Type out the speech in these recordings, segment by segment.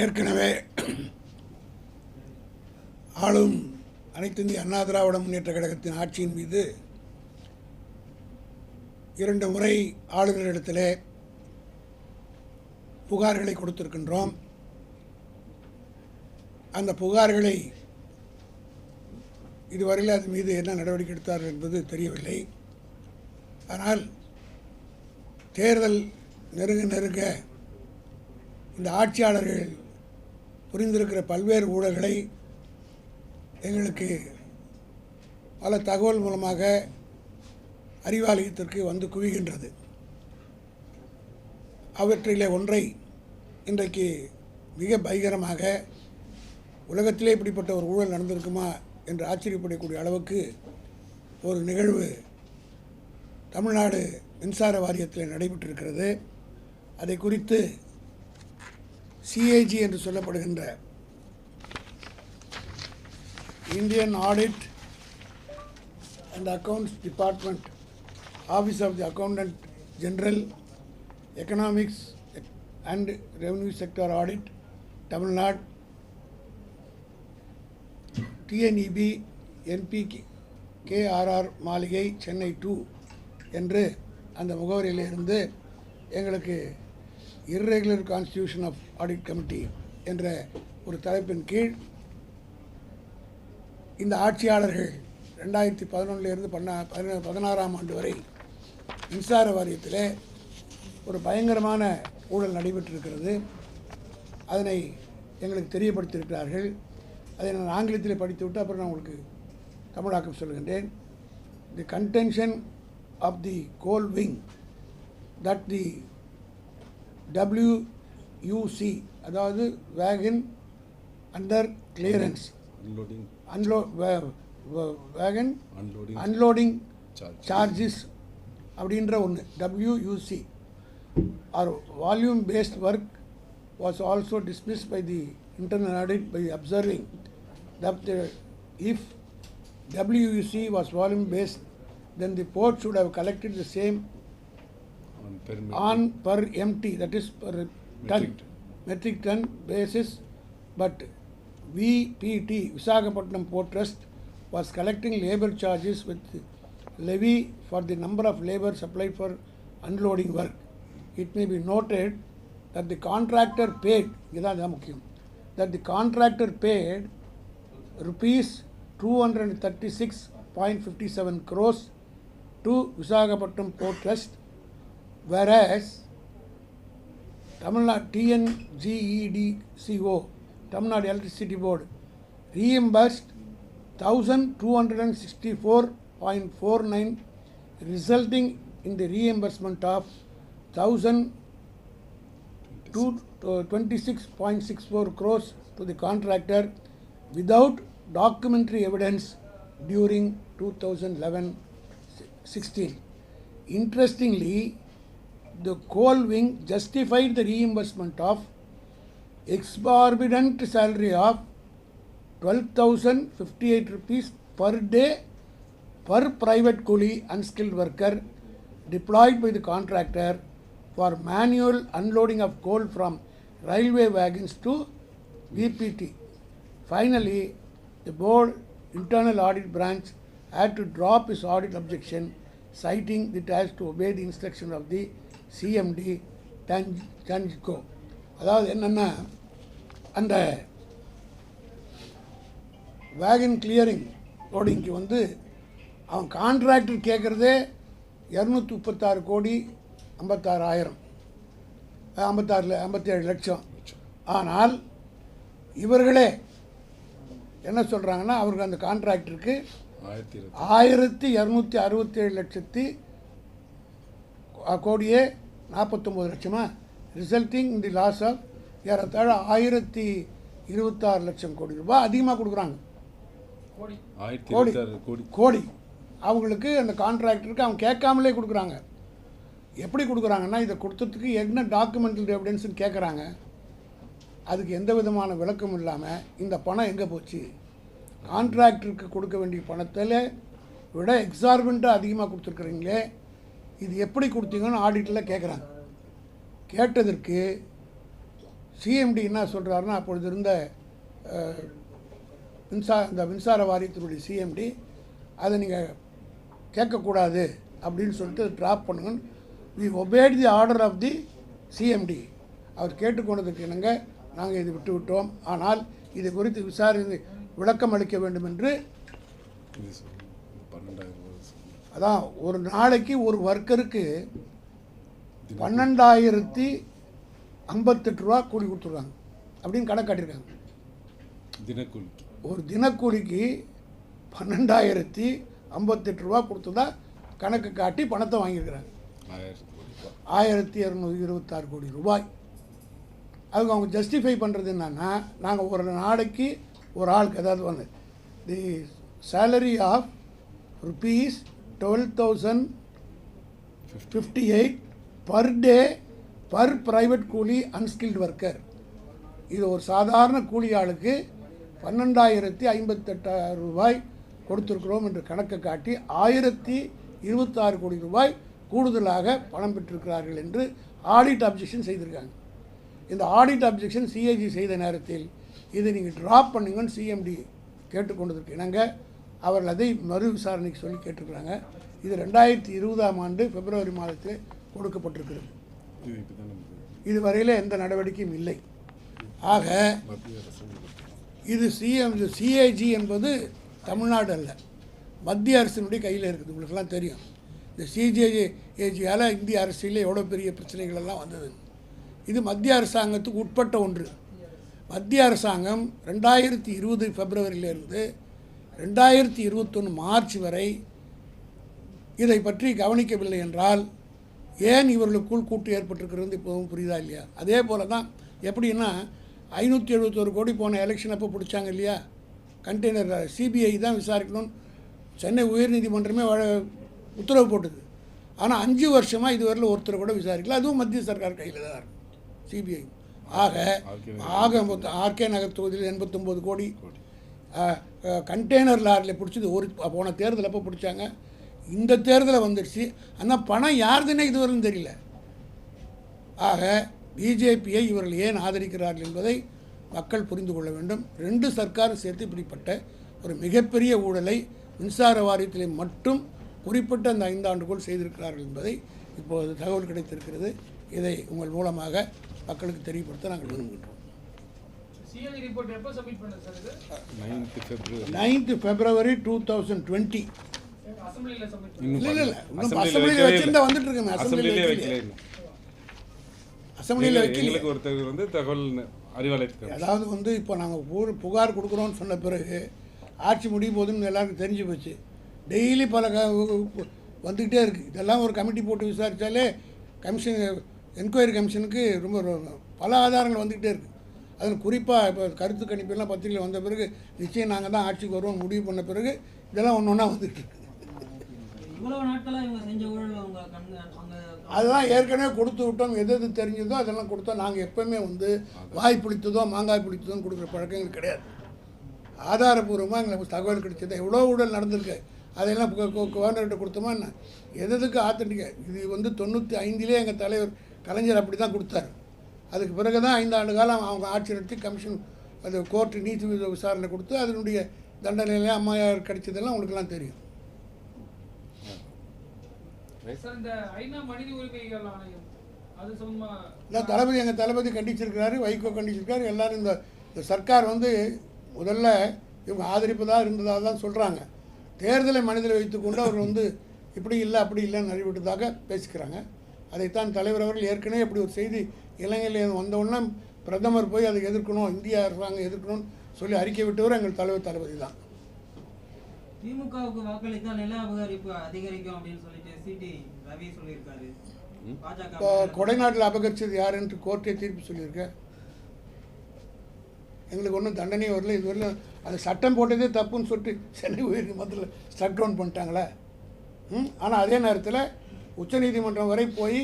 ஏற்கனவே ஆளும் அனைத்து இந்திய அண்ணா திராவிட முன்னேற்ற கழகத்தின் ஆட்சியின் மீது 2 முறை ஆளுநரிடத்திலே புகார்களை கொடுத்திருக்கின்றோம். அந்த புகார்களை இதுவரையில் அது மீது என்ன நடவடிக்கை எடுத்தார்கள் என்பது தெரியவில்லை. ஆனால் தேர்தல் நெருங்க இந்த ஆட்சியாளர்கள் புரிந்திருக்கிற பல்வேறு ஊழல்களை எங்களுக்கு பல தகவல் மூலமாக அறிவாலயத்திற்கு வந்து குவிகின்றது. அவற்றிலே ஒன்றை இன்றைக்கு மிக பயங்கரமாக உலகத்திலே இப்படிப்பட்ட ஒரு ஊழல் நடந்திருக்குமா என்று ஆச்சரியப்படக்கூடிய அளவுக்கு ஒரு நிகழ்வு தமிழ்நாடு மின்சார வாரியத்தில் நடைபெற்றிருக்கிறது. அதை குறித்து சிஏஜி என்று சொல்லப்படுகின்ற Indian audit and accounts department, office of the accountant general, economics and revenue sector audit Tamil Nadu, TNEB NPKRR மாளிகை சென்னை 2 என்று அந்த முகவரியிலிருந்து எங்களுக்கு irregular constitution of audit committee என்ற ஒரு தலைப்பின் கீழ் இந்த ஆட்சியாளர்கள் 2011 16ஆம் ஆண்டு வரை மின்சார வாரியத்தில் ஒரு பயங்கரமான ஊழல் நடைபெற்றிருக்கிறது. அதனை எங்களுக்கு தெரியப்படுத்தியிருக்கிறார்கள். அதை நான் ஆங்கிலத்தில் படித்துவிட்டு அப்புறம் நான் உங்களுக்கு தமிழாக்கம் சொல்கின்றேன். The contention of the coal wing that the WUC, அதாவது wagon under clearance wagon unloading charges அப்படின்ற ஒன்று WUC or volume based work was also dismissed by the internal audit by observing that if WUC was volume based, then the port should have collected the same on per MT, that is per ton, metric ton basis, but VPT, Visakhapatnam Port Trust, was collecting labor charges with levy for the number of labor supplied for unloading work. It may be noted that the contractor paid, that the contractor paid rupees 236.57 crores to Visakhapatnam Port Trust, whereas Tamil Nadu TNGEDCO, Tamil Nadu Electricity Board, reimbursed 1,264.49, resulting in the reimbursement of 1,226.64 crores to the contractor without documentary evidence during 2011-16. Interestingly, the coal wing justified the reimbursement of exorbitant salary of 12,058 rupees per day per private coolie unskilled worker deployed by the contractor for manual unloading of coal from railway wagons to VPT. Finally, the board internal audit branch had to drop its audit objection, citing it has to obey the instruction of the CMD TANGCO. அதாவது என்னென்னா, அந்த வேகன் clearing லோடிங்க்கு வந்து அவன் contractor கேட்குறதே 236 கோடி 57 லட்சம். ஆனால் இவர்களே என்ன சொல்கிறாங்கன்னா, அவருக்கு அந்த கான்ட்ராக்டருக்கு 1267 லட்சத்தி கோடியே 49 லட்சமா, resulting in the loss of ஏறத்தாழ 1026 லட்சம் கோடி ரூபாய் அதிகமாக கொடுக்குறாங்க. கோடி அவங்களுக்கு அந்த கான்ட்ராக்டருக்கு அவங்க கேட்காமலே கொடுக்குறாங்க. எப்படி கொடுக்குறாங்கன்னா, இதை கொடுத்ததுக்கு என்ன டாக்குமெண்டல் எவிடன்ஸ்னு கேட்குறாங்க. அதுக்கு எந்த விதமான விளக்கம் இல்லாமல் இந்த பணம் எங்கே போச்சு, கான்ட்ராக்டருக்கு கொடுக்க வேண்டிய பணத்தில் விட எக்ஸார்பெண்ட்டாக அதிகமாக கொடுத்துருக்குறீங்களே, இது எப்படி கொடுத்தீங்கன்னு ஆடிட்டில் கேட்குறாங்க. கேட்டதற்கு சிஎம்டி என்ன சொல்கிறாருன்னா, அப்பொழுது இருந்த மின்சார வாரியத்தினுடைய சிஎம்டி அதை நீங்கள் கேட்கக்கூடாது அப்படின்னு சொல்லிட்டு ட்ராப் பண்ணுங்கன்னு we obeyed the order of the CMD. அவர் கேட்டுக்கொண்டதுக்கு இணங்க நாங்கள் இது விட்டுவிட்டோம். ஆனால் இது குறித்து விசாரணை விளக்கம் அளிக்க வேண்டும் என்று. அதான் ஒரு நாளைக்கு ஒரு ஒர்க்கருக்கு 12,058 ரூபா கூலி கொடுத்துருக்காங்க அப்படின்னு கணக்கு காட்டியிருக்காங்க. தினக்கூலிக்கு ஒரு தினக்கூலிக்கு 12,058 ரூபா கொடுத்ததா கணக்கு காட்டி பணத்தை வாங்கியிருக்கிறாங்க. 1,226 கோடி ரூபாய். அதுக்கு அவங்க ஜஸ்டிஃபை பண்ணுறது என்னன்னா, நாங்கள் ஒரு நாளைக்கு ஒரு ஆளுக்கு அதாவது வந்து the salary of rupees 12,058 per day per private கூலி அன்ஸ்கில்டு ஒர்க்கர். இது ஒரு சாதாரண கூலி ஆளுக்கு 12,058 ரூபாய் கொடுத்துருக்கிறோம் என்று கணக்கை காட்டி 1,026 கோடி ரூபாய் கூடுதலாக பணம் பெற்றிருக்கிறார்கள் என்று ஆடிட் அப்ஜெக்ஷன் செய்திருக்காங்க. இந்த ஆடிட் அப்ஜெக்ஷன் சிஏஜி செய்த நேரத்தில் இதை நீங்கள் ட்ராப் பண்ணுங்கன்னு சிஎம்டி கேட்டுக்கொண்டதற்கு இணங்க அவர்கள் அதை மறு விசாரணைக்கு சொல்லி கேட்டிருக்கிறாங்க. இது 2020ஆம் ஆண்டு பிப்ரவரி மாதத்தில் கொடுக்கப்பட்டிருக்கிறது. இதுவரையில் எந்த நடவடிக்கையும் இல்லை. ஆக இது சிஏஜி என்பது தமிழ்நாடு அல்ல, மத்திய அரசினுடைய கையில் இருக்குது. உங்களுக்கெல்லாம் தெரியும் இந்த சிஜேஏஜியால் இந்திய அரசியலில் எவ்வளோ பெரிய பிரச்சனைகள் எல்லாம் வந்தது. இது மத்திய அரசாங்கத்துக்கு உட்பட்ட ஒன்று. மத்திய அரசாங்கம் 2020 பிப்ரவரியிலிருந்து 2021 மார்ச் வரை இதை பற்றி கவனிக்கவில்லை என்றால் ஏன் இவர்களுக்குள் கூட்டு ஏற்பட்டிருக்கிறது இப்போவும் புரியுதா இல்லையா? அதே போல தான் எப்படின்னா 571 கோடி போன எலெக்ஷன் அப்போ பிடிச்சாங்க இல்லையா, கண்டெய்னர் சிபிஐ தான் விசாரிக்கணும்னு சென்னை உயர்நீதிமன்றமே உத்தரவு போட்டது. ஆனால் 5 வருஷமாக இதுவரையில் ஒருத்தர் கூட விசாரிக்கல. அதுவும் மத்திய சர்க்கார் கையில் தான் இருக்கும் சிபிஐ. ஆக ஆர்கே நகர் தொகுதியில் 89 கோடி, கண்டெய்னர் லாரியில் பிடிச்சது போன தேர்தல் அப்போ பிடிச்சாங்க. இந்த தேர்தலில் வந்துடுச்சு. ஆனால் பணம் யாருதுன்னே இதுவரையும் தெரியல. ஆக பிஜேபியை இவர்கள் ஏன் ஆதரிக்கிறார்கள் என்பதை மக்கள் புரிந்து கொள்ள வேண்டும். 2 சர்க்காரும் சேர்த்து இப்படிப்பட்ட ஒரு மிகப்பெரிய ஊழலை மின்சார வாரியத்திலே மட்டும் குறிப்பிட்ட அந்த 5 ஆண்டுக்குள் செய்திருக்கிறார்கள் என்பதை இப்போது தகவல் கிடைத்திருக்கிறது. இதை உங்கள் மூலமாக மக்களுக்கு தெரியப்படுத்த நாங்கள் விரும்புகின்றோம். 9th February 2020. இல்லை அசம்பிளியில் வச்சுருந்தா வந்துட்டு இருக்கேன். அசம்பிளியில் வைக்கல. ஒருத்தர் வந்து தகவல் அறிவாலயத்துக்கு அதாவது வந்து இப்போ நாங்கள் புகார் கொடுக்குறோன்னு சொன்ன பிறகு ஆட்சி முடியும் போதுன்னு எல்லாருக்கும் தெரிஞ்சு போச்சு. டெய்லி பல வந்துக்கிட்டே இருக்குது. இதெல்லாம் ஒரு கமிட்டி போட்டு விசாரித்தாலே கமிஷன் என்கொயரி கமிஷனுக்கு ரொம்ப பல ஆதாரங்கள் வந்துக்கிட்டே இருக்குது. அதில் குறிப்பாக இப்போ கருத்து கணிப்பெல்லாம் பத்திரிகையில் வந்த பிறகு நிச்சயம் நாங்கள் தான் ஆட்சிக்கு வருவோம் முடிவு பண்ண பிறகு இதெல்லாம் ஒன்று ஒன்றா வந்துட்டு இருக்கு. அதெல்லாம் ஏற்கனவே கொடுத்து விட்டோம். எது எது தெரிஞ்சதோ அதெல்லாம் கொடுத்தோம். நாங்கள் எப்போவுமே வந்து வாய் புளித்ததோ மாங்காய் புளித்ததோன்னு கொடுக்குற பழக்கங்கள் கிடையாது. ஆதாரபூர்வமாக எங்களுக்கு தகவல் கிடைச்சது. எவ்வளோ ஊழல் நடந்திருக்கு அதையெல்லாம் கவர்னர்கிட்ட கொடுத்தோமா என்ன, எதுக்கு ஆத்தன்டிக்க. இது வந்து 95 எங்கள் தலைவர் கலைஞர் அப்படி தான் கொடுத்தாரு. அதுக்கு பிறகு தான் 5 ஆண்டு காலம் அவங்க ஆட்சி நடத்தி கமிஷன் அது கோர்ட்டு நீதி விசாரணை கொடுத்து அதனுடைய தண்டனையிலே அம்மையார் கிடைச்சதெல்லாம் உங்களுக்கெல்லாம் தெரியும். தளபதி எங்கள் தளபதி கண்டிச்சிருக்கிறாரு, வைகோ கண்டிச்சிருக்காரு. எல்லோரும் இந்த சர்க்கார் வந்து முதல்ல இவங்க ஆதரிப்பதாக இருந்ததாக தான் சொல்கிறாங்க. தேர்தலை மனதில் வைத்துக்கொண்டு அவர் வந்து இப்படி இல்லை அப்படி இல்லைன்னு அறிவிட்டதாக பேசிக்கிறாங்க. அதைத்தான் தலைவர் அவர்கள் ஏற்கனவே அப்படி ஒரு செய்தி இலங்கையில் வந்தவுடனே பிரதமர் போய் அதை எதிர்க்கணும், இந்திய அரசாங்கம் எதிர்க்கணும்னு சொல்லி அறிக்கை விட்டவர் எங்கள் தலைவர் தளபதி தான். திமுகவுக்கு வாக்களித்தால் நில அபகரிப்பு அதிகரிக்கும் அப்படின்னு சொல்லிட்டு சிடி ரவி சொல்லியிருக்காரு. கொடைநாட்டில் அபகரிச்சது யார் என்று கோர்ட்டே தீர்ப்பு சொல்லியிருக்கேன். எங்களுக்கு ஒன்றும் தண்டனையும் வரல. இதுவரையில் அந்த சட்டம் போட்டதே தப்புன்னு சொல்லிட்டு சென்னை உயர்நீதிமன்றத்தில் ஸ்ட்ரக் டவுன் பண்ணிட்டாங்களே. ஆனால் அதே நேரத்தில் உச்சநீதிமன்றம் வரை போய்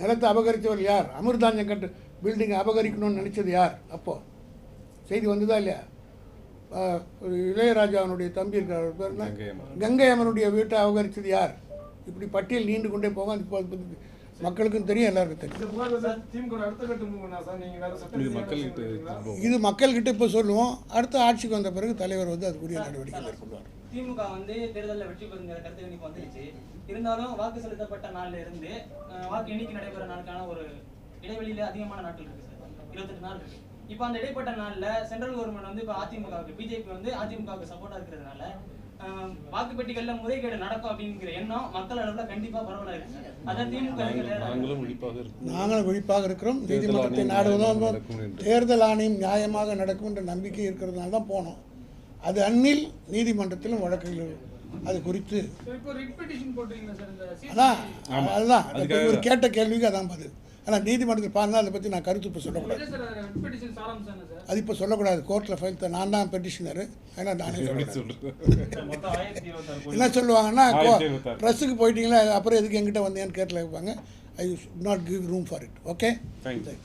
நிலத்தை அபகரித்தவர் யார், அமிர்தாஞ்சம் கட்டு பில்டிங்கை அபகரிக்கணும்னு நினச்சது யார், அப்போது செய்தி வந்ததா இல்லையா? இளையராஜாவனுடைய தம்பி இருக்கிற பேர் கங்கை அம்மனுடைய வீட்டை அபகரித்தது யார்? இப்படி பட்டியல் நீண்டு கொண்டே போக மக்களுக்கும் தெரியும், எல்லாருக்கும் தெரியும். இந்த புகார் வந்து திமுக வோட அடுத்த கட்ட மூவ்னா சார்? நீங்க வேற சட்ட இது ரீதியான மக்கள்கிட்ட சொல்றீங்களா? திரும்ப இது மக்கள்கிட்ட இப்போ சொல்லுவோம். அடுத்த ஆட்சிக்கு வந்த பிறகு தலைவர் வந்து அதுக்குரிய நடவடிக்கை மேற்கொள்வார். திமுக வந்து தேர்தலில் வெற்றி பெறுங்கிற கருத்து கணிப்பு வந்துருச்சு. இருந்தாலும் வாக்கு செலுத்தப்பட்ட நாள்ல இருந்து வாக்கு எண்ணிக்கை நடைபெற நாளுக்கான ஒரு இடைவெளியில அதிகமான நாட்கள் இருக்கு சார். 28 நாள் இருக்கு. இப்போ அந்த இடைப்பட்ட நாள்ல சென்ட்ரல் கவர்மெண்ட் வந்து இப்போ அதிமுகவுக்கு, பிஜேபி வந்து அதிமுகவுக்கு சப்போர்ட்டா இருக்கிறதுனால வாக்கு பெட்டிகள்ல முறைகேடு நடக்கும் அப்படிங்கிற எண்ணம் மக்கள் அளவுல கண்டிப்பா பரவலா இருக்கு. அதான் திமுக நாங்களும் விழிப்பாக இருக்கோம். நாங்களும் விழிப்பாக இருக்கிறோம். தேர்தல் நீதிமன்றத்தை ஆணையம் நாடுவதும் நியாயமாக நடக்கும் என்று. தேர்தல் ஆணையம் நியாயமாக நடக்கும் என்ற நம்பிக்கை இருக்கிறதுனால தான் போனோம். அது அன்னில் நீதிமன்றத்திலும் வழக்குகள் அது குறித்து இப்போ ரிட் பெட்டிஷன் போடுறீங்களா சார்? இந்த அதான் அதுதான் அதுக்காக ஒரு கேட்ட கேள்விக்கு அதான் பதில். ஆனால் நீதிமன்றத்தில் பாருங்க, அதை பற்றி நான் கருத்து இப்போ சொல்லக்கூடாது. சார் ரிட் பெட்டிஷன் சாராம்சம் என்ன சார்? அது இப்போ சொல்லக்கூடாது. கோர்ட்டில் ஃபைல் நான் தான் பெட்டிஷனரு. அதனால் நானே எப்படி சொல்கிறேன். சொல்றது? மொத்தம் 1026 என்ன சொல்லுவாங்கன்னா, 1026. ப்ரெஸ்ஸுக்கு போயிட்டீங்களா, அப்புறம் எதுக்கு எங்கிட்ட வந்தேன்னு கேட்டில் வைப்பாங்க. I should not give room for it. Okay, Thank you.